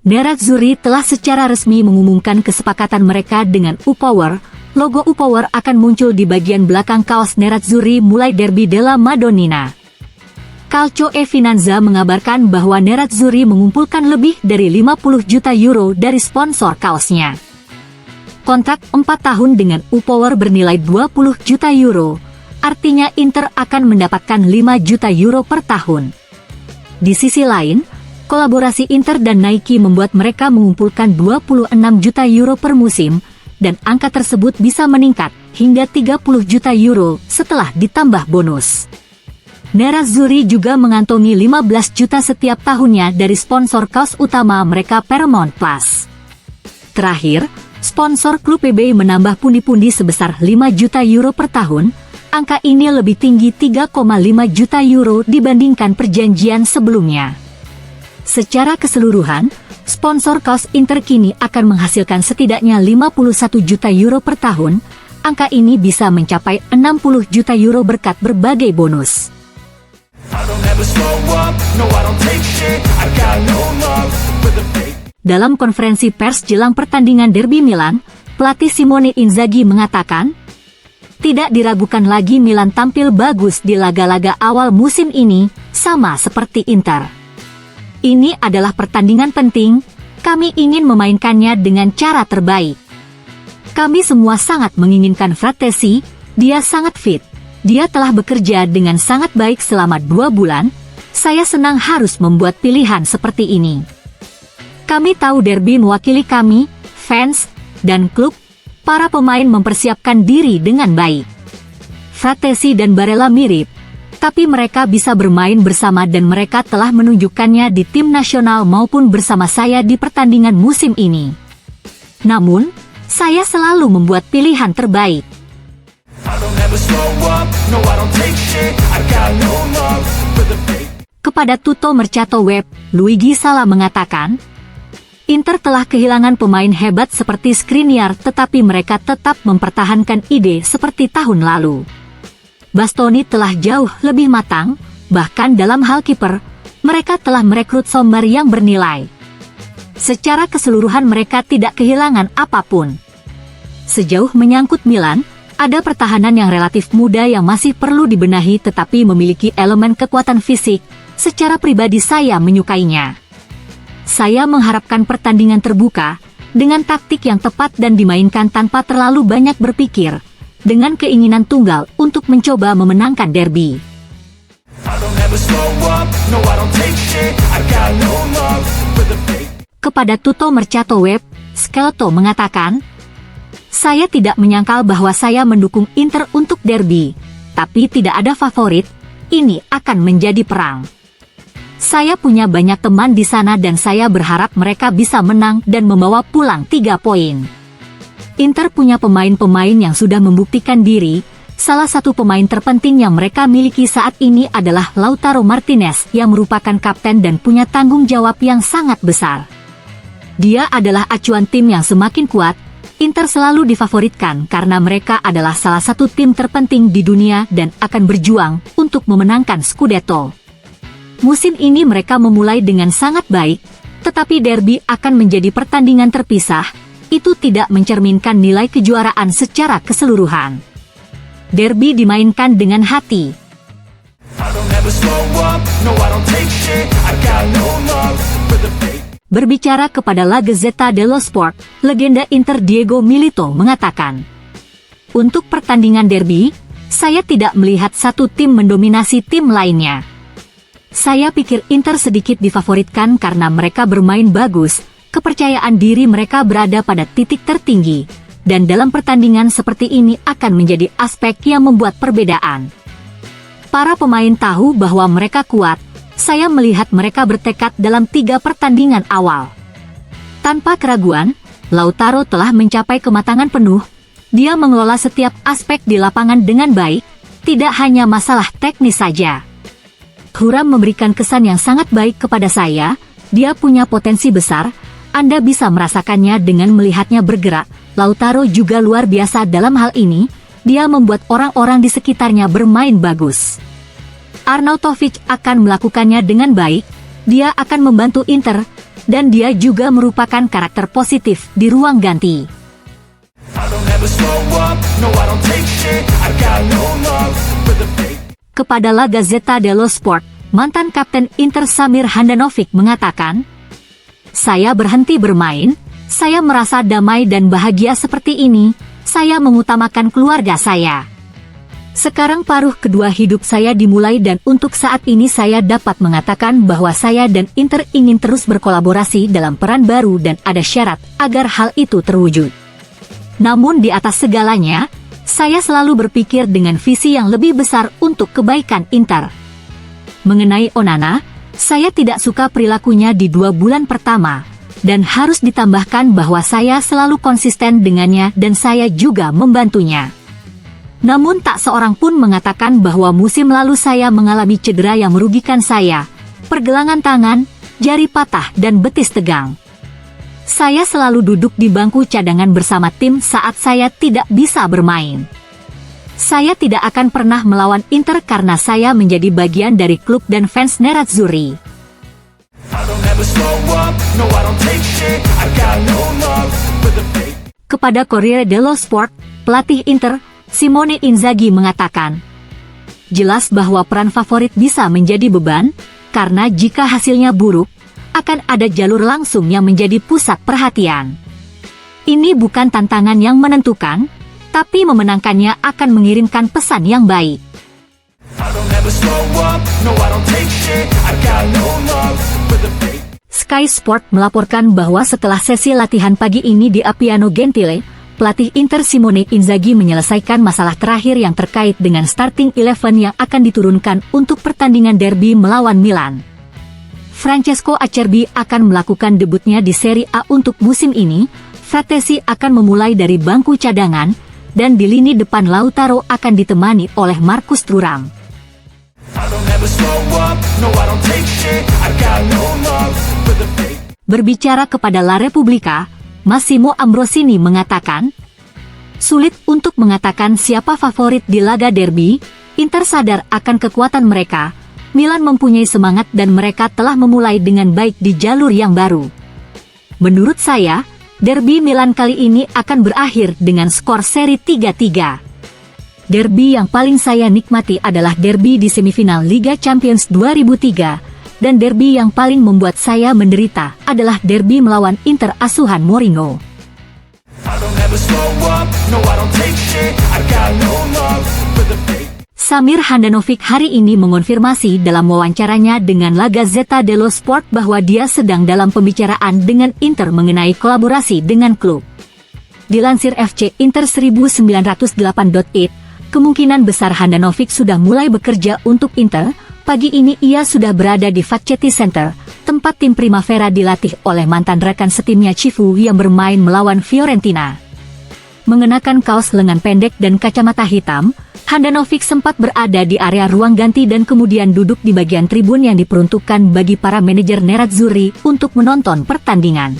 Nerazzurri telah secara resmi mengumumkan kesepakatan mereka dengan U-Power. Logo U-Power akan muncul di bagian belakang kaos Nerazzurri mulai Derby della Madonnina. Calcio e Finanza mengabarkan bahwa Nerazzurri mengumpulkan lebih dari 50 juta euro dari sponsor kaosnya. Kontrak 4 tahun dengan U-Power bernilai 20 juta euro, artinya Inter akan mendapatkan 5 juta euro per tahun. Di sisi lain, kolaborasi Inter dan Nike membuat mereka mengumpulkan 26 juta euro per musim, dan angka tersebut bisa meningkat hingga 30 juta euro setelah ditambah bonus. Nerazzurri juga mengantongi 15 juta setiap tahunnya dari sponsor kaos utama mereka Paramount Plus. Terakhir, sponsor klub PB menambah pundi-pundi sebesar 5 juta euro per tahun. Angka ini lebih tinggi 3,5 juta euro dibandingkan perjanjian sebelumnya. Secara keseluruhan, sponsor kaos Inter kini akan menghasilkan setidaknya 51 juta euro per tahun. Angka ini bisa mencapai 60 juta euro berkat berbagai bonus. Dalam konferensi pers jelang pertandingan Derby Milan, pelatih Simone Inzaghi mengatakan, tidak diragukan lagi Milan tampil bagus di laga-laga awal musim ini, sama seperti Inter. Ini adalah pertandingan penting, kami ingin memainkannya dengan cara terbaik. Kami semua sangat menginginkan Frattesi, dia sangat fit. Dia telah bekerja dengan sangat baik selama 2 bulan, saya senang harus membuat pilihan seperti ini. Kami tahu Derby mewakili kami, fans, dan klub, para pemain mempersiapkan diri dengan baik. Frattesi dan Barella mirip, tapi mereka bisa bermain bersama dan mereka telah menunjukkannya di tim nasional maupun bersama saya di pertandingan musim ini. Namun, saya selalu membuat pilihan terbaik. Kepada Tutto Mercato Web, Luigi Sala mengatakan, Inter telah kehilangan pemain hebat seperti Skriniar tetapi mereka tetap mempertahankan ide seperti tahun lalu. Bastoni telah jauh lebih matang, bahkan dalam hal kiper, mereka telah merekrut Sommer yang bernilai. Secara keseluruhan mereka tidak kehilangan apapun. Sejauh menyangkut Milan, ada pertahanan yang relatif muda yang masih perlu dibenahi tetapi memiliki elemen kekuatan fisik. Secara pribadi saya menyukainya. Saya mengharapkan pertandingan terbuka, dengan taktik yang tepat dan dimainkan tanpa terlalu banyak berpikir, dengan keinginan tunggal untuk mencoba memenangkan derby. Kepada Tutto Mercato Web, Schelotto mengatakan, saya tidak menyangkal bahwa saya mendukung Inter untuk derby, tapi tidak ada favorit, ini akan menjadi perang. Saya punya banyak teman di sana dan saya berharap mereka bisa menang dan membawa pulang 3 poin. Inter punya pemain-pemain yang sudah membuktikan diri, salah satu pemain terpenting yang mereka miliki saat ini adalah Lautaro Martinez yang merupakan kapten dan punya tanggung jawab yang sangat besar. Dia adalah acuan tim yang semakin kuat. Inter selalu difavoritkan karena mereka adalah salah satu tim terpenting di dunia dan akan berjuang untuk memenangkan Scudetto. Musim ini mereka memulai dengan sangat baik, tetapi derby akan menjadi pertandingan terpisah, itu tidak mencerminkan nilai kejuaraan secara keseluruhan. Derby dimainkan dengan hati. Berbicara kepada La Gazzetta dello Sport, legenda Inter Diego Milito mengatakan, untuk pertandingan derby, saya tidak melihat satu tim mendominasi tim lainnya. Saya pikir Inter sedikit difavoritkan karena mereka bermain bagus, kepercayaan diri mereka berada pada titik tertinggi, dan dalam pertandingan seperti ini akan menjadi aspek yang membuat perbedaan. Para pemain tahu bahwa mereka kuat, saya melihat mereka bertekad dalam 3 pertandingan awal. Tanpa keraguan, Lautaro telah mencapai kematangan penuh, dia mengelola setiap aspek di lapangan dengan baik, tidak hanya masalah teknis saja. Thuram memberikan kesan yang sangat baik kepada saya, dia punya potensi besar, Anda bisa merasakannya dengan melihatnya bergerak. Lautaro juga luar biasa dalam hal ini, dia membuat orang-orang di sekitarnya bermain bagus. Arnautovic akan melakukannya dengan baik, dia akan membantu Inter, dan dia juga merupakan karakter positif di ruang ganti. Kepada La Gazzetta dello Sport, mantan kapten Inter Samir Handanovic mengatakan, "Saya berhenti bermain, saya merasa damai dan bahagia seperti ini, saya mengutamakan keluarga saya. Sekarang paruh kedua hidup saya dimulai dan untuk saat ini saya dapat mengatakan bahwa saya dan Inter ingin terus berkolaborasi dalam peran baru dan ada syarat agar hal itu terwujud. Namun di atas segalanya, saya selalu berpikir dengan visi yang lebih besar untuk kebaikan Inter. Mengenai Onana, saya tidak suka perilakunya di 2 bulan pertama, dan harus ditambahkan bahwa saya selalu konsisten dengannya dan saya juga membantunya. Namun tak seorang pun mengatakan bahwa musim lalu saya mengalami cedera yang merugikan saya, pergelangan tangan, jari patah dan betis tegang. Saya selalu duduk di bangku cadangan bersama tim saat saya tidak bisa bermain. Saya tidak akan pernah melawan Inter karena saya menjadi bagian dari klub dan fans Nerazzurri." Kepada Corriere dello Sport, pelatih Inter, Simone Inzaghi mengatakan, "Jelas bahwa peran favorit bisa menjadi beban, karena jika hasilnya buruk, akan ada jalur langsung yang menjadi pusat perhatian. Ini bukan tantangan yang menentukan, tapi memenangkannya akan mengirimkan pesan yang baik." Sky Sport melaporkan bahwa setelah sesi latihan pagi ini di Appiano Gentile, pelatih Inter Simone Inzaghi menyelesaikan masalah terakhir yang terkait dengan starting 11 yang akan diturunkan untuk pertandingan derby melawan Milan. Francesco Acerbi akan melakukan debutnya di Serie A untuk musim ini. Fratesi akan memulai dari bangku cadangan, dan di lini depan Lautaro akan ditemani oleh Marcus Thuram. Berbicara kepada La Repubblica, Massimo Ambrosini mengatakan, "Sulit untuk mengatakan siapa favorit di laga derby. Inter sadar akan kekuatan mereka. Milan mempunyai semangat dan mereka telah memulai dengan baik di jalur yang baru. Menurut saya, derby Milan kali ini akan berakhir dengan skor seri 3-3. Derby yang paling saya nikmati adalah derby di semifinal Liga Champions 2003, dan derby yang paling membuat saya menderita adalah derby melawan Inter asuhan Mourinho." Samir Handanovic hari ini mengonfirmasi dalam wawancaranya dengan La Gazzetta dello Sport bahwa dia sedang dalam pembicaraan dengan Inter mengenai kolaborasi dengan klub. Dilansir FC Inter 1908.it, kemungkinan besar Handanovic sudah mulai bekerja untuk Inter. Pagi ini ia sudah berada di Facchetti Center, tempat tim Primavera dilatih oleh mantan rekan setimnya Cifu yang bermain melawan Fiorentina. Mengenakan kaos lengan pendek dan kacamata hitam, Handanovic sempat berada di area ruang ganti dan kemudian duduk di bagian tribun yang diperuntukkan bagi para manajer Nerazzurri untuk menonton pertandingan.